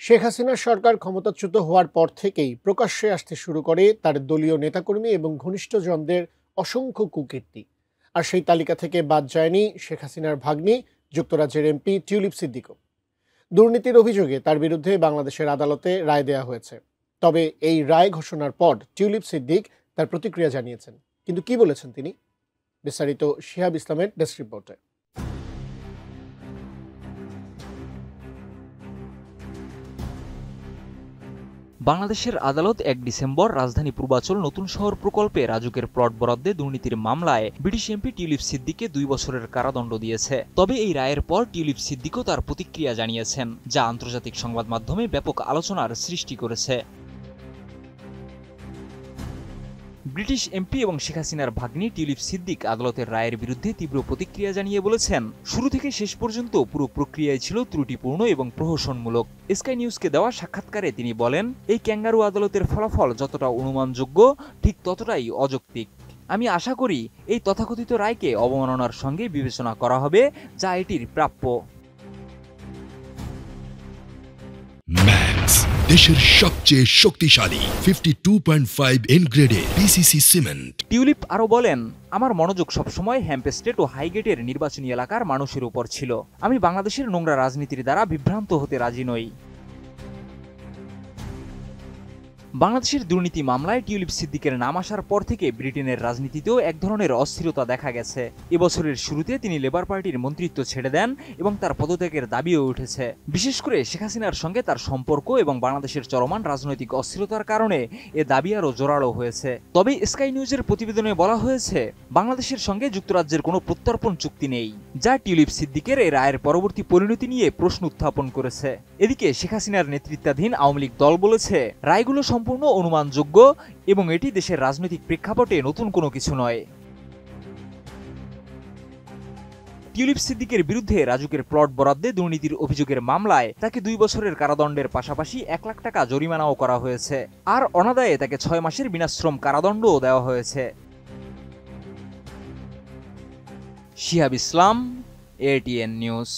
শেখ হাসিনার সরকার ক্ষমতাচ্যুত হওয়ার পর থেকেই প্রকাশ্যে আসতে শুরু করে তার দলীয় নেতাকর্মী এবং ঘনিষ্ঠজনদের অসংখ্য কুকীর্তি। আর সেই তালিকা থেকে বাদ যায়নি শেখ হাসিনার ভাগ্নি, যুক্তরাজ্যের এমপি টিউলিপ সিদ্দিকও। দুর্নীতির অভিযোগে তার বিরুদ্ধে বাংলাদেশের আদালতে রায় দেয়া হয়েছে। তবে এই রায় ঘোষণার পর টিউলিপ সিদ্দিক তার প্রতিক্রিয়া জানিয়েছেন। কিন্তু কি বলেছেন তিনি? বিস্তারিত শিহাব ইসলামের ডেস্ক রিপোর্টে। বাংলাদেশের আদালত ১ ডিসেম্বর রাজধানী পূর্বাচল নতুন শহর প্রকল্পে রাজুকের প্লট বরাদ্দে দুর্নীতির মামলায় ব্রিটিশ এমপি টিউলিপ সিদ্দিককে ২ বছরের কারাদণ্ড দিয়েছে। তবে এই রায়ের পর টিউলিপ সিদ্দিকও তার প্রতিক্রিয়া জানিয়েছেন, যা আন্তর্জাতিক সংবাদ মাধ্যমে ব্যাপক আলোচনার সৃষ্টি করেছে। ব্রিটিশ এমপি এবং শেখ হাসিনার ভাগ্নি টিউলিপ সিদ্দিক আদালতের রায়ের বিরুদ্ধে তীব্র প্রতিক্রিয়া জানিয়ে বলেছেন, শুরু থেকে শেষ পর্যন্ত পুরো প্রক্রিয়ায় ছিল ত্রুটিপূর্ণ এবং প্রহসনমূলক। স্কাই নিউজকে দেওয়া সাক্ষাৎকারে তিনি বলেন, এই ক্যাঙ্গারু আদালতের ফলাফল যতটা অনুমানযোগ্য ঠিক ততটাই অযৌক্তিক। আমি আশা করি এই তথাকথিত রায়কে অবমাননার সঙ্গে বিবেচনা করা হবে, যা এটির প্রাপ্য। ম্যাক্স, দেশের সবচেয়ে শক্তিশালী 52.5 এনগ্রেডে পিসিসি সিমেন্ট। টিউলিপ আরও বলেন, আমার মনোযোগ সবসময় হ্যাম্পস্টেড ও হাইগেটের নির্বাচনী এলাকার মানুষের উপর ছিল। আমি বাংলাদেশের নোংরা রাজনীতির দ্বারা বিভ্রান্ত হতে রাজি নই। বাংলাদেশের দুর্নীতি মামলায় টিউলিপ সিদ্দিকের নাম আসার পর থেকে ব্রিটেনের রাজনীতিতেও এক ধরনের অস্থিরতা দেখা গেছে। এবছরের শুরুতে তিনি লেবার পার্টির মন্ত্রিত্ব ছেড়ে দেন এবং তার পদত্যাগের দাবিও উঠেছে। বিশেষ করে শেখ হাসিনার সঙ্গে তার সম্পর্ক এবং বাংলাদেশের চলমান রাজনৈতিক অস্থিরতার কারণে এ দাবি আরও জোরালো হয়েছে। তবে স্কাই নিউজের প্রতিবেদনে বলা হয়েছে, বাংলাদেশের সঙ্গে যুক্তরাজ্যের কোনো প্রত্যর্পণ চুক্তি নেই, যা টিউলিপ সিদ্দিকের এই রায়ের পরবর্তী পরিণতি নিয়ে প্রশ্ন উত্থাপন করেছে। এদিকে শেখ হাসিনার নেতৃত্বাধীন আওয়ামী লীগ দল বলেছে, রায়গুলো সম্পূর্ণ অনুমানযোগ্য এবং এটি দেশের রাজনৈতিক প্রেক্ষাপটে নতুন কোনো কিছু নয়। টিউলিপ সিদ্দিকের বিরুদ্ধে রাজুকের প্লট বরাদ্দে দুর্নীতির অভিযোগের মামলায় তাকে ২ বছরের কারাদণ্ডের পাশাপাশি ১ লাখ টাকা জরিমানাও করা হয়েছে। আর অনাদায়ে তাকে ৬ মাসের বিনাশ্রম কারাদণ্ডও দেওয়া হয়েছে। শিহাব ইসলাম, এটিএন নিউজ।